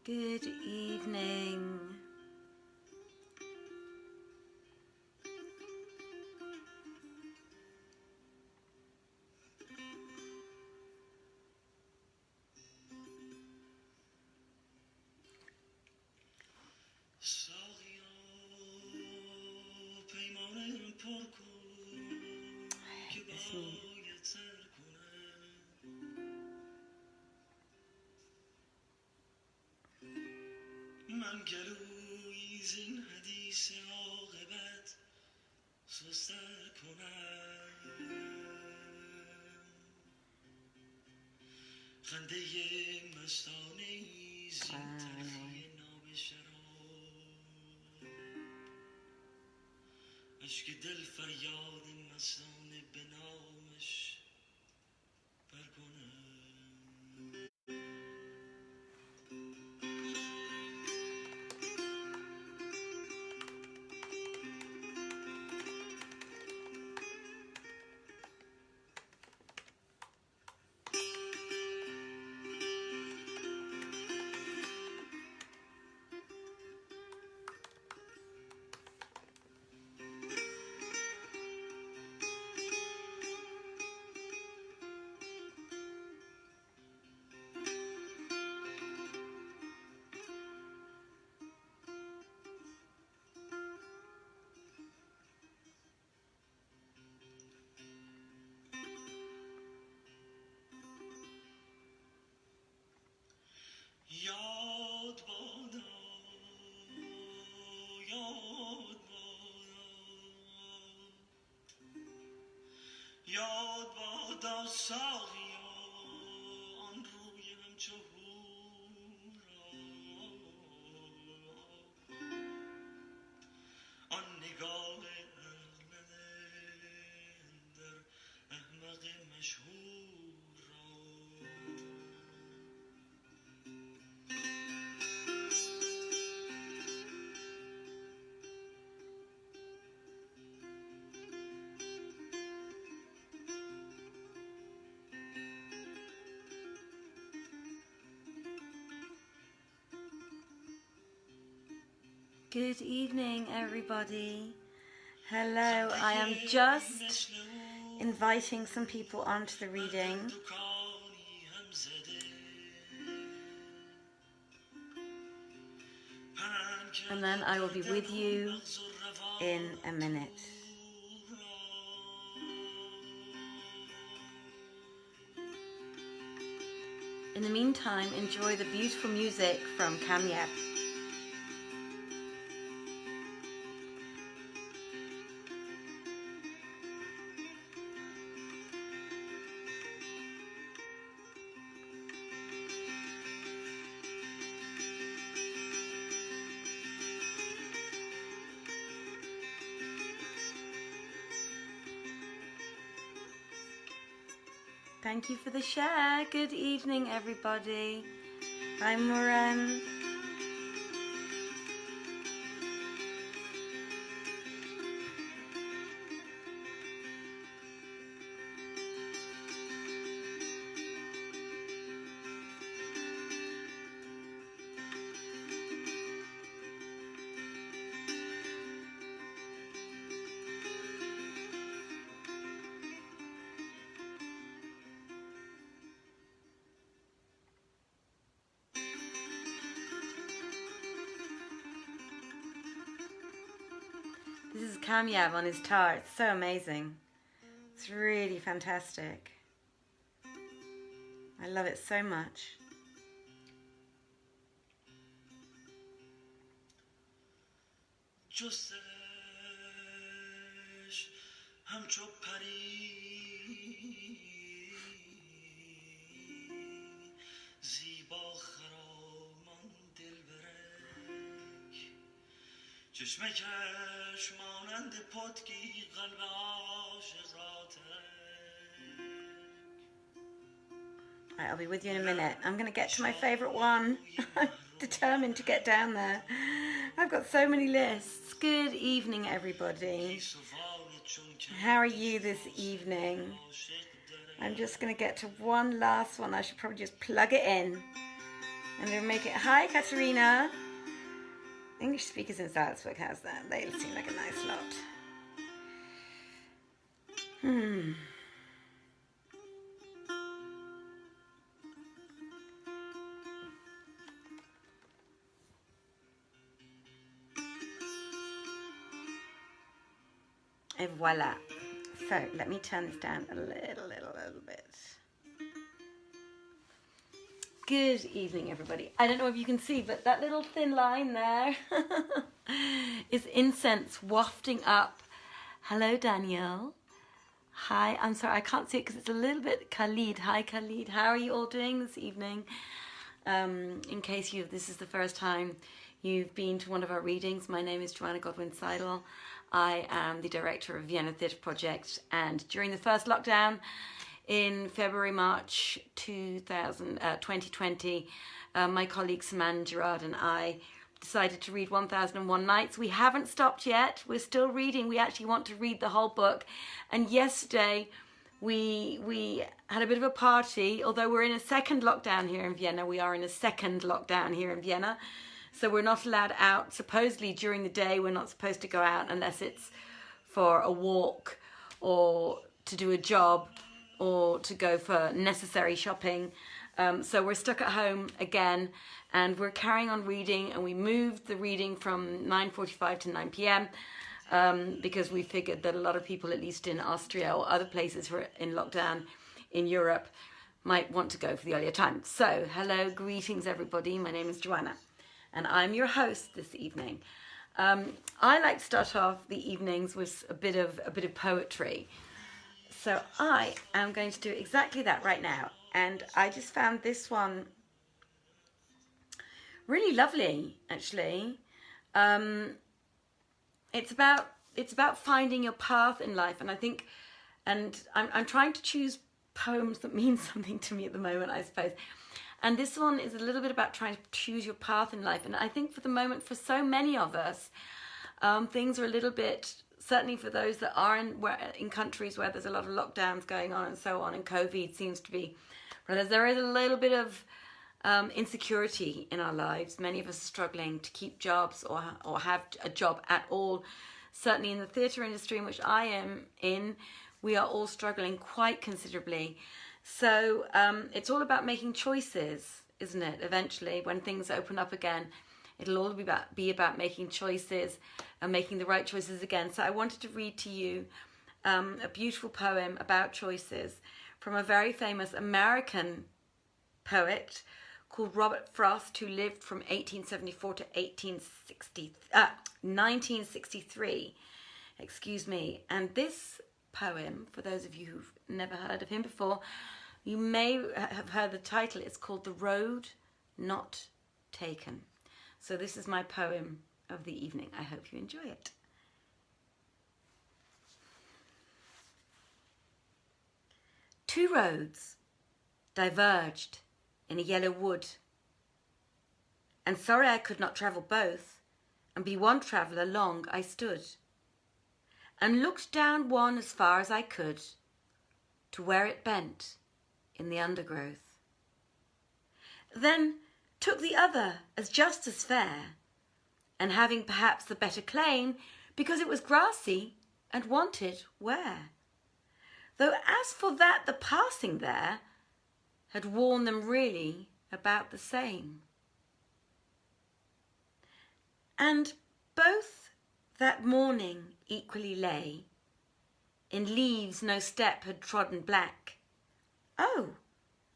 Good evening. من گلوی زین حدیث عاقبت سستر کنم خنده مستانه ای زین تلخی ناب شراب عشق دل فریاد مستانه به نامش برکنم یاد بادا یاد بادا یاد بادا ساقیا آن روی همچو هورا آن نگاه اغلده در احمق مشهور Good evening, everybody. Hello, I am just inviting some people onto the reading. And then I will be with you in a minute. In the meantime, enjoy the beautiful music from Kamyab. Thank you for the share. Good evening, everybody. Hi, Moran. This is Kamyab on his tar. It's so amazing. It's really fantastic. I love it so much. چشمکش مانند پتکی قلب عاشق را Right, I'll be with you in a minute. I'm going to get to my favourite one. I'm determined to get down there. I've got so many lists. Good evening, everybody. How are you this evening? I'm just going to get to one last one. I should probably just plug it in. I'm going to make it. Hi, Katerina. English speakers in Salzburg has that. They seem like a nice lot. Et voila. So let me turn this down a little bit. Good evening, everybody. I don't know if you can see, but that little thin line there is incense wafting up. Hello, Danielle. Hi, I'm sorry, I can't see it because it's a little bit Khalid. Hi, Khalid. How are you all doing this evening? In case this is the first time you've been to one of our readings, my name is Joanna Godwin-Seidl. I am the director of Vienna Theatre Project, and during the first lockdown in February, March 2020, my colleague Saman Gerard and I decided to read 1001 Nights. We haven't stopped yet. We're still reading. We actually want to read the whole book. And yesterday we had a bit of a party, although we're in a second lockdown here in Vienna. We are in a second lockdown here in Vienna. So we're not allowed out. Supposedly during the day, we're not supposed to go out unless it's for a walk or to do a job or to go for necessary shopping. So we're stuck at home again, and we're carrying on reading, and we moved the reading from 9:45 to 9 p.m. Because we figured that a lot of people, at least in Austria or other places who are in lockdown in Europe, might want to go for the earlier time. So hello, greetings everybody. My name is Joanna, and I'm your host this evening. I like to start off the evenings with a bit of poetry. So I am going to do exactly that right now. And I just found this one really lovely, actually. It's about finding your path in life. And I think, and I'm trying to choose poems that mean something to me at the moment, I suppose. And this one is a little bit about trying to choose your path in life. And I think for the moment, for so many of us, things are a little bit, certainly for those that are in countries where there's a lot of lockdowns going on and so on, and COVID seems to be, there is a little bit of insecurity in our lives. Many of us are struggling to keep jobs or have a job at all. Certainly in the theatre industry, in which I am in, we are all struggling quite considerably. So it's all about making choices, isn't it? Eventually, when things open up again, it'll all be about making choices and making the right choices again. So I wanted to read to you a beautiful poem about choices from a very famous American poet called Robert Frost, who lived from 1874 to 1963. Excuse me. And this poem, for those of you who've never heard of him before, you may have heard the title. It's called The Road Not Taken. So this is my poem of the evening. I hope you enjoy it. Two roads diverged in a yellow wood, and sorry I could not travel both, and be one traveller long I stood, and looked down one as far as I could, to where it bent in the undergrowth. Then took the other as just as fair, and having perhaps the better claim, because it was grassy and wanted wear. Though as for that, the passing there had worn them really about the same. And both that morning equally lay, in leaves no step had trodden black. Oh,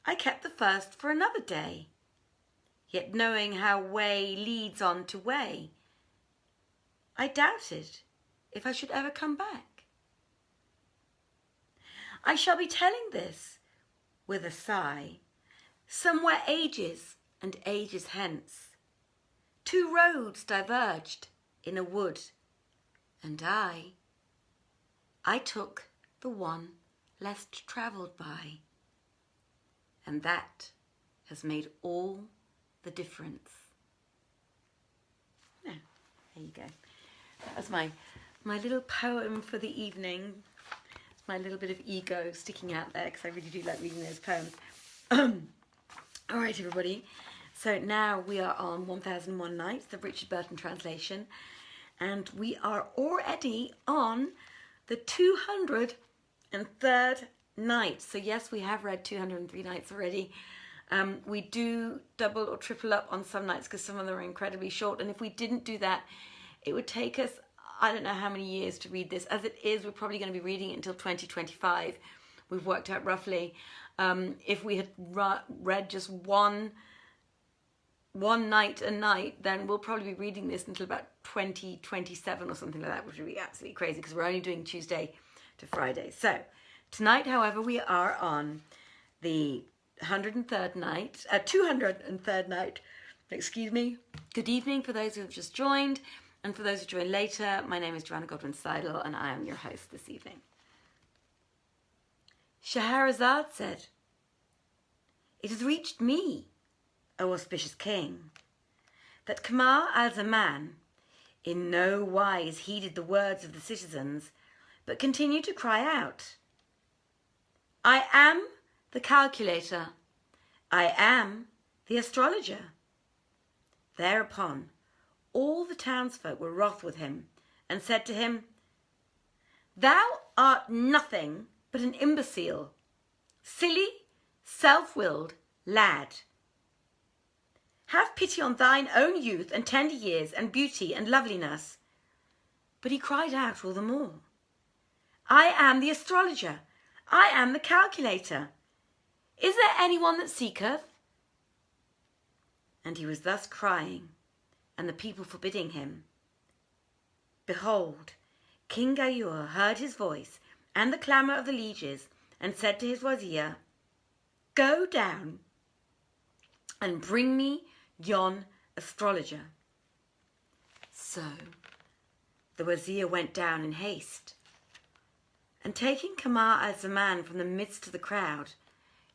I kept the first for another day, yet knowing how way leads on to way, I doubted if I should ever come back. I shall be telling this with a sigh, somewhere ages and ages hence. Two roads diverged in a wood, and I took the one less travelled by, and that has made all the difference. Yeah, there you go. That was my little poem for the evening. my little bit of ego sticking out there because I really do like reading those poems. All right, everybody. So now we are on 1001 Nights, the Richard Burton translation. And we are already on the 203rd night. So yes, we have read 203 nights already. We do double or triple up on some nights because some of them are incredibly short. And if we didn't do that, it would take us, I don't know how many years to read this. As it is, we're probably going to be reading it until 2025. We've worked out roughly. If we had read just one night a night, then we'll probably be reading this until about 2027 or something like that, which would be absolutely crazy because we're only doing Tuesday to Friday. So tonight, however, we are on the 203rd night. Excuse me. Good evening for those who have just joined, and for those who join later. My name is Joanna Godwin-Seidl, and I am your host this evening. Scheherazade said, "It has reached me, O auspicious king, that Kamar al-Zaman in no wise heeded the words of the citizens, but continued to cry out, 'I am the calculator, I am the astrologer.' Thereupon all the townsfolk were wroth with him and said to him, 'Thou art nothing but an imbecile, silly, self-willed lad. Have pity on thine own youth and tender years and beauty and loveliness.' But he cried out all the more, 'I am the astrologer, I am the calculator. Is there anyone that seeketh?' And he was thus crying, and the people forbidding him. Behold, King Ghayur heard his voice and the clamour of the lieges, and said to his wazir, 'Go down and bring me yon astrologer.' So the wazir went down in haste, and taking Kamar al-Zaman from the midst of the crowd,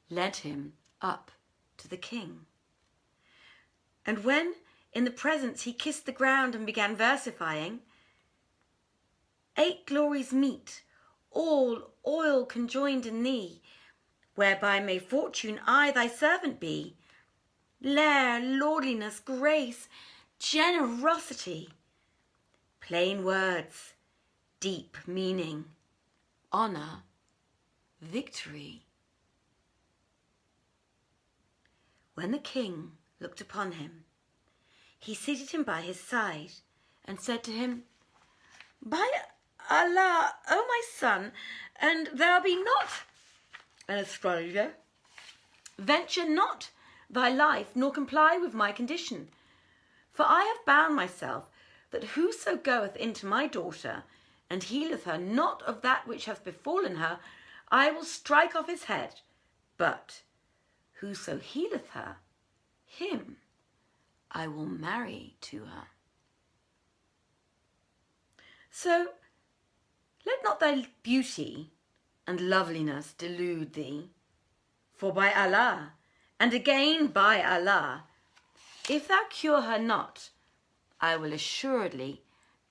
led him up to the king. And when in the presence he kissed the ground and began versifying, 'Eight glories meet, all oil conjoined in thee, whereby may fortune I thy servant be. Lair, lordliness, grace, generosity, plain words, deep meaning, honour, victory.' When the king looked upon him, he seated him by his side and said to him, 'By Allah, O my son, and thou be not an astrologer, venture not thy life, nor comply with my condition. For I have bound myself that whoso goeth into my daughter and healeth her not of that which hath befallen her, I will strike off his head. But whoso healeth her, him I will marry to her. So let not thy beauty and loveliness delude thee, for by Allah, and again by Allah, if thou cure her not, I will assuredly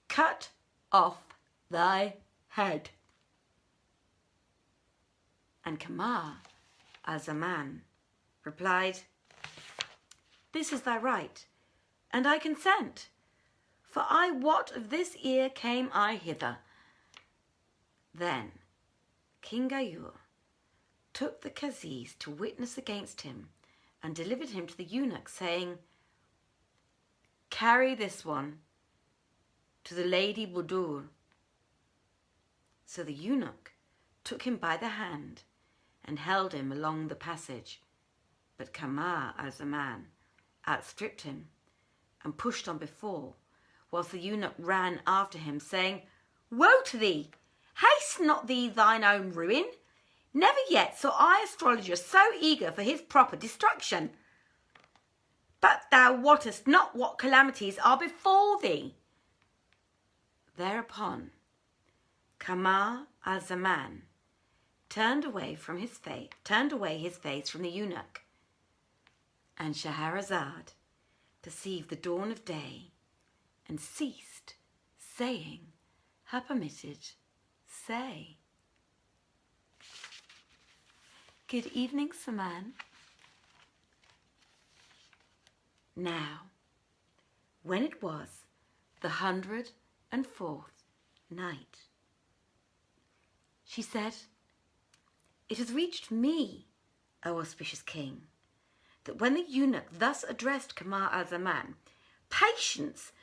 cut off thy head.' And Kamar al-Zaman replied, 'This is thy right, and I consent, for I wot of this ear came I hither.' Then King Ghayur took the Qaziz to witness against him and delivered him to the eunuch, saying, 'Carry this one to the Lady Budur.' So the eunuch took him by the hand and held him along the passage, but Kamar al-Zaman outstripped him and pushed on before, whilst the eunuch ran after him, saying, 'Woe to thee! Haste not thee thine own ruin. Never yet saw I astrologer so eager for his proper destruction. But thou wottest not what calamities are before thee.' Thereupon Kamar al-Zaman turned away his face from the eunuch, and Scheherazade perceived the dawn of day and ceased saying her permitted say. Good evening, Saman. Now, when it was the 104th night, she said, "It has reached me, O auspicious king, that when the eunuch thus addressed Kamar al-Zaman, 'Patience,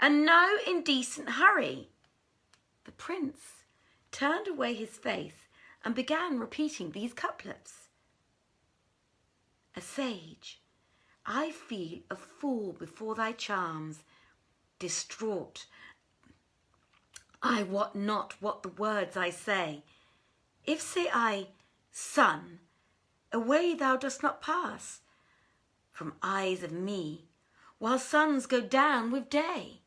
and no indecent hurry,' the prince turned away his face and began repeating these couplets. A sage, I feel a fool before thy charms, distraught. I wot not what the words I say. If say I, sun, away thou dost not pass from eyes of me, while suns go down with day.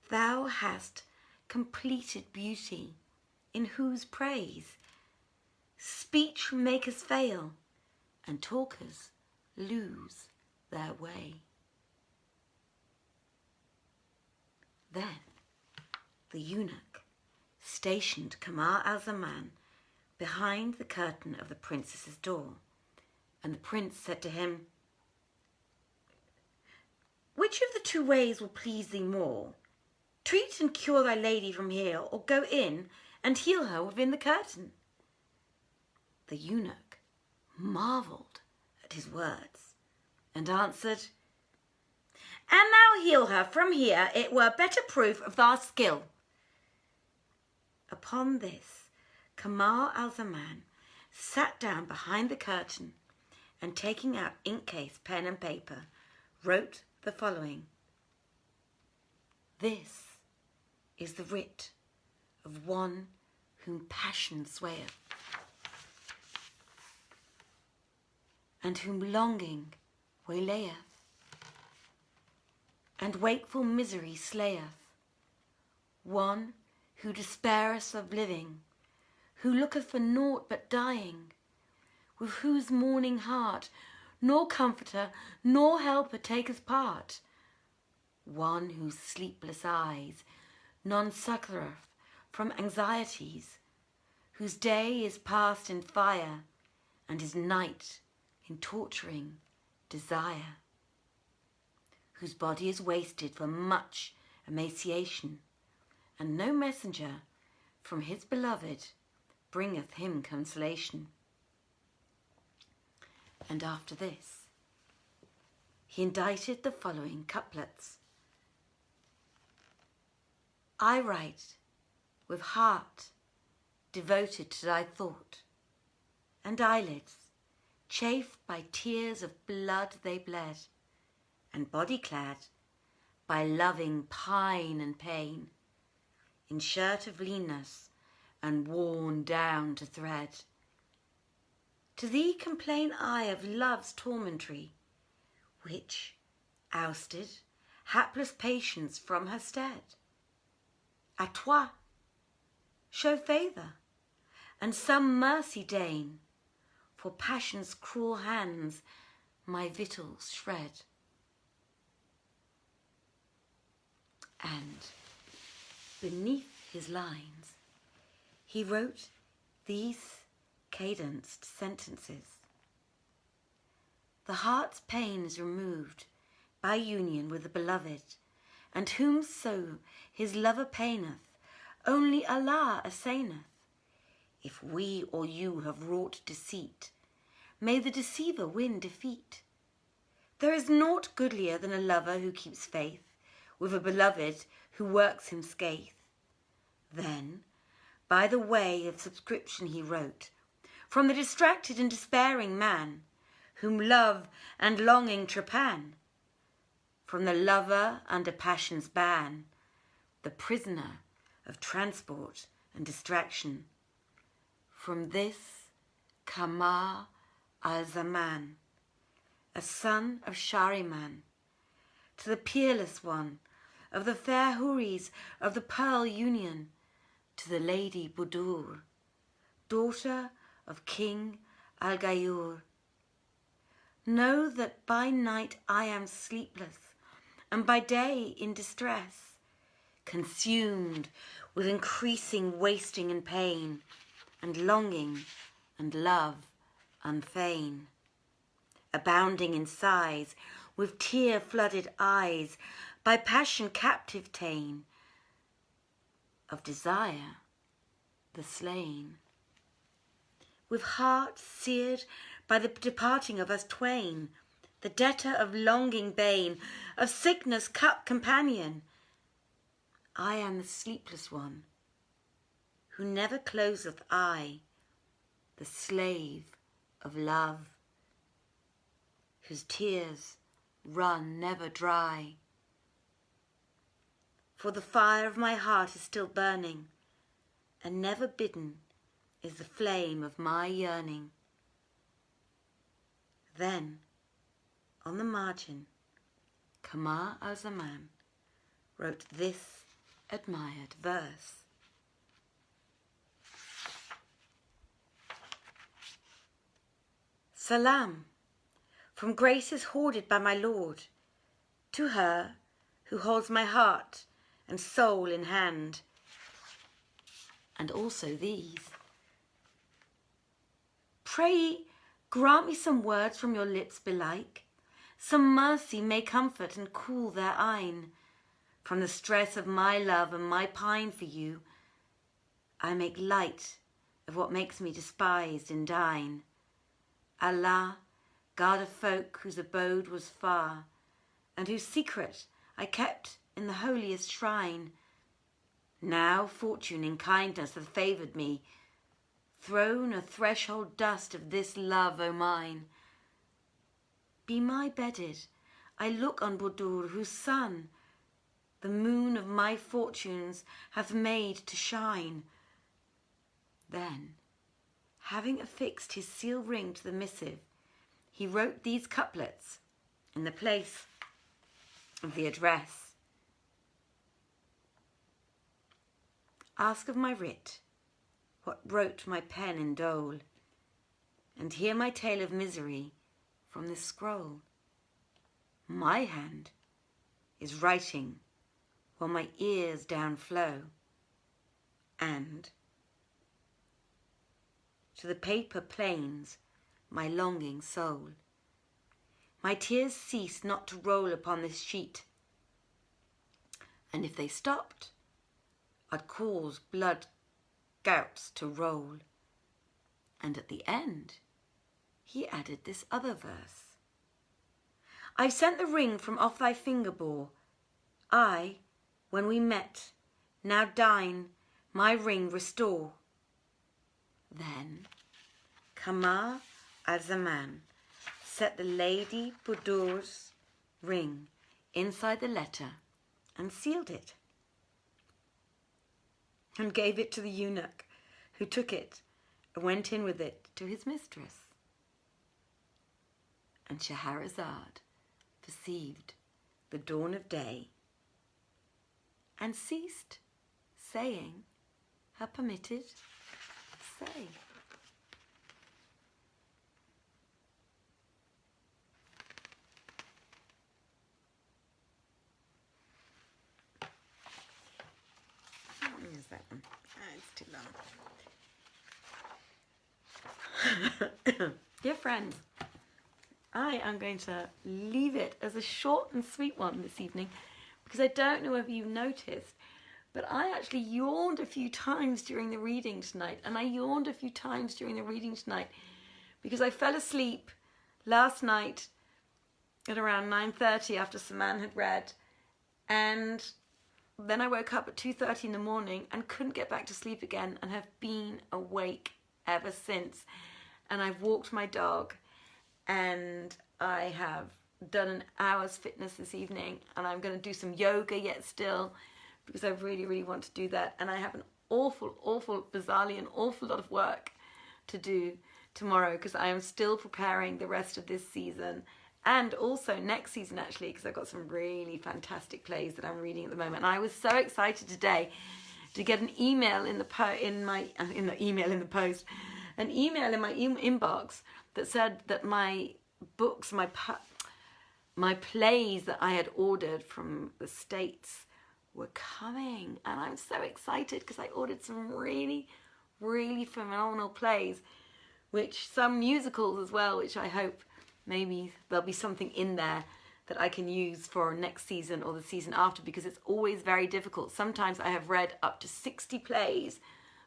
Thou hast completed beauty, in whose praise speech makers fail, and talkers lose their way." Then the eunuch stationed Kamar al-Zaman behind the curtain of the princess's door, and the prince said to him, "Which of the two ways will please thee more? Treat and cure thy lady from here, or go in and heal her within the curtain?" The eunuch marvelled at his words and answered, "An thou heal her from here, it were better proof of thy skill." Upon this, Kamar al-Zaman sat down behind the curtain and, taking out ink-case, pen and paper, wrote the following: "This is the writ of one whom passion swayeth, and whom longing waylayeth, and wakeful misery slayeth, one who despaireth of living, who looketh for naught but dying, with whose mourning heart nor comforter nor helper taketh part, one whose sleepless eyes none succoureth from anxieties, whose day is passed in fire, and his night in torturing desire, whose body is wasted for much emaciation, and no messenger from his beloved bringeth him consolation." And after this, he indited the following couplets: "I write with heart devoted to thy thought, and eyelids chafed by tears of blood they bled, and body clad by loving pine and pain, in shirt of leanness and worn down to thread. To thee complain I of love's tormentry, which ousted hapless patience from her stead. À toi, show favour, and some mercy deign, for passion's cruel hands my victuals shred." And beneath his lines, he wrote these cadenced sentences: "The heart's pain is removed by union with the beloved, and whomso his lover paineth, only Allah assaineth. If we or you have wrought deceit, may the deceiver win defeat. There is naught goodlier than a lover who keeps faith with a beloved who works him scathe." Then, by the way of subscription he wrote, from the distracted and despairing man, whom love and longing trepan, from the lover under passion's ban, the prisoner of transport and distraction, from this Kamar al-Zaman, a son of Shahriman, to the peerless one of the fair houris of the pearl union, to the lady Budur, daughter of King Al-Ghayur. Know that by night I am sleepless, and by day in distress, consumed with increasing wasting and pain, and longing and love unfain, abounding in sighs, with tear-flooded eyes, by passion captive ta'en, of desire the slain, with hearts seared by the departing of us twain, the debtor of longing bane, of sickness cup companion. I am the sleepless one, who never closeth eye, the slave of love, whose tears run never dry. For the fire of my heart is still burning, and never bidden is the flame of my yearning. Then, on the margin, Kamar al-Zaman wrote this admired verse. Salam, from graces hoarded by my Lord, to her who holds my heart and soul in hand, and also these. Pray grant me some words from your lips belike, some mercy may comfort and cool their eyne. From the stress of my love and my pine for you, I make light of what makes me despised in thine. Allah, guard of folk whose abode was far, and whose secret I kept in the holiest shrine. Now fortune in kindness hath favoured me, thrown a threshold dust of this love, O mine. Be my bedded, I look on Budur, whose sun the moon of my fortunes hath made to shine. Then, having affixed his seal ring to the missive, he wrote these couplets in the place of the address. Ask of my writ what wrote my pen in dole, and hear my tale of misery from this scroll. My hand is writing while my ears downflow, and to the paper plains my longing soul. My tears cease not to roll upon this sheet, and if they stopped, I'd cause blood gouts to roll. And at the end, he added this other verse. I sent the ring from off thy finger bore. I, when we met, now deign my ring restore. Then Kamar al-Zaman set the Lady Budur's ring inside the letter and sealed it, and gave it to the eunuch, who took it and went in with it to his mistress. And Scheherazade perceived the dawn of day, and ceased saying her permitted say. Where's that one? It's too long. Dear friends, I am going to leave it as a short and sweet one this evening, because I don't know if you noticed, but I actually yawned a few times during the reading tonight, and I yawned a few times during the reading tonight because I fell asleep last night at around 9:30 after Saman had read, and then I woke up at 2:30 in the morning and couldn't get back to sleep again, and have been awake ever since. And I've walked my dog, and I have done an hour's fitness this evening, and I'm going to do some yoga yet still, because I really, really want to do that. And I have an bizarrely, an awful lot of work to do tomorrow, because I am still preparing the rest of this season, and also next season actually, because I've got some really fantastic plays that I'm reading at the moment. And I was so excited today to get an email in my inbox that said that my books, my plays that I had ordered from the States were coming, and I'm so excited because I ordered some really, really phenomenal plays which some musicals as well, which I hope maybe there'll be something in there that I can use for next season or the season after, because it's always very difficult. Sometimes I have read up to 60 plays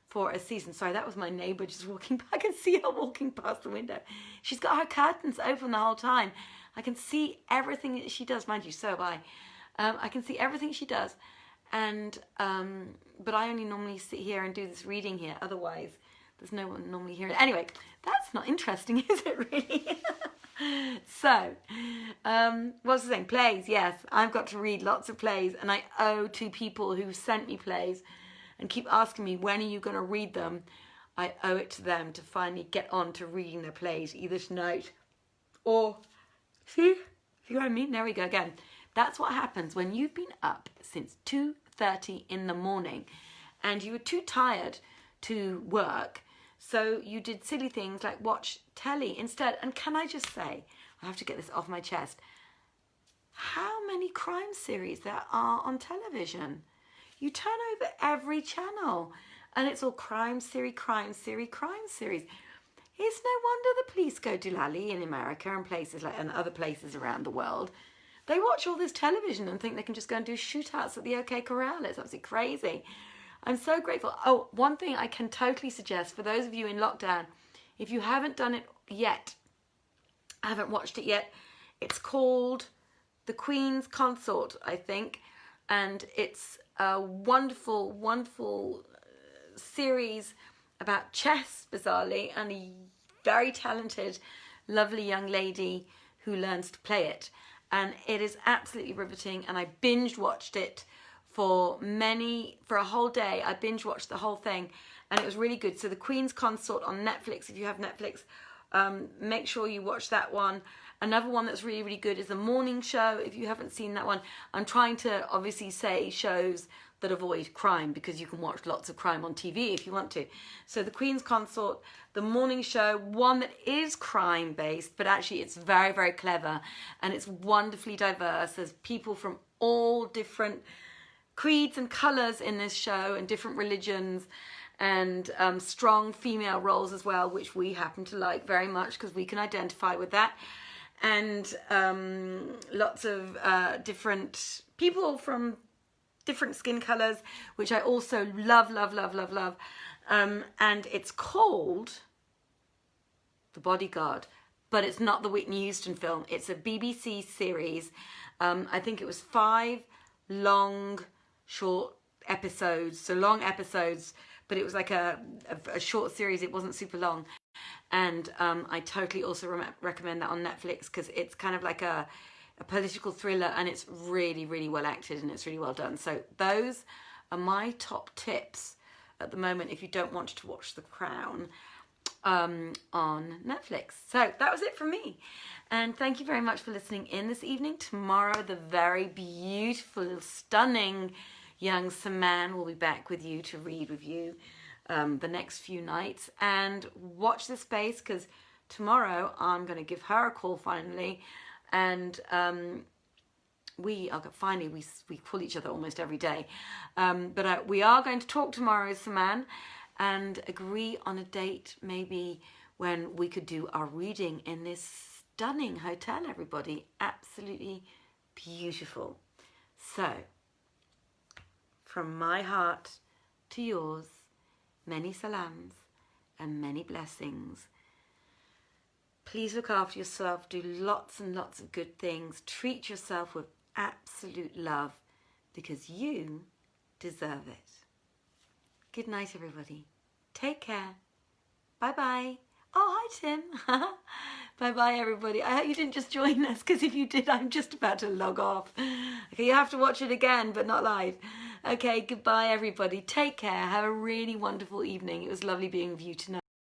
for a season. Sorry, that was my neighbour just walking by. I can see her walking past the window. She's got her curtains open the whole time. I can see everything that she does. Mind you, so have I. I can see everything she does. And but I only normally sit here and do this reading here. Otherwise, there's no one normally here. Anyway, that's not interesting, is it really? So, what was I saying? Plays, yes. I've got to read lots of plays, and I owe to people who sent me plays and keep asking me, when are you going to read them? I owe it to them to finally get on to reading their plays, either tonight or... See what I mean? There we go again. That's what happens when you've been up since 2:30 in the morning and you were too tired to work. So you did silly things like watch telly instead. And can I just say, I have to get this off my chest, how many crime series there are on television? You turn over every channel and it's all crime series, crime series, crime series. It's no wonder the police go doolally in America and places like and other places around the world. They watch all this television and think they can just go and do shootouts at the OK Corral. It's absolutely crazy. I'm so grateful. Oh, one thing I can totally suggest for those of you in lockdown, if you haven't done it yet, I haven't watched it yet, it's called The Queen's Consort, I think. And it's a wonderful, wonderful series about chess, bizarrely, and a very talented, lovely young lady who learns to play it. And it is absolutely riveting, and I binge watched it for a whole day. I binge watched the whole thing, and it was really good. So The Queen's Consort on Netflix, if you have Netflix, make sure you watch that one. Another one that's really, really good is The Morning Show, if you haven't seen that one. I'm trying to obviously say shows that avoid crime, because you can watch lots of crime on TV if you want to. So The Queen's Consort, The Morning Show, one that is crime based, but actually it's very, very clever and it's wonderfully diverse. There's people from all different creeds and colours in this show and different religions, and strong female roles as well, which we happen to like very much because we can identify with that. And lots of different people from different skin colours, which I also love, love, love, love, love. And it's called The Bodyguard, but it's not the Whitney Houston film. It's a BBC series. I think it was 5 long, short episodes. So long episodes, but it was like a short series. It wasn't super long. And I totally also recommend that on Netflix, because it's kind of like a political thriller, and it's really, really well acted and it's really well done. So those are my top tips at the moment if you don't want to watch The Crown on Netflix. So that was it from me, and thank you very much for listening in this evening. Tomorrow the very beautiful, stunning young Saman will be back with you to read with you the next few nights. And watch this space, because tomorrow I'm going to give her a call finally. And we call each other almost every day. But we are going to talk tomorrow, Saman, and agree on a date maybe when we could do our reading in this stunning hotel, everybody. Absolutely beautiful. So, from my heart to yours, many salams and many blessings. Please look after yourself, do lots and lots of good things, treat yourself with absolute love, because you deserve it. Good night, everybody. Take care. Bye-bye. Oh, hi, Tim. Bye-bye, everybody. I hope you didn't just join us, because if you did, I'm just about to log off. Okay, you have to watch it again, but not live. Okay, goodbye, everybody. Take care. Have a really wonderful evening. It was lovely being with you tonight.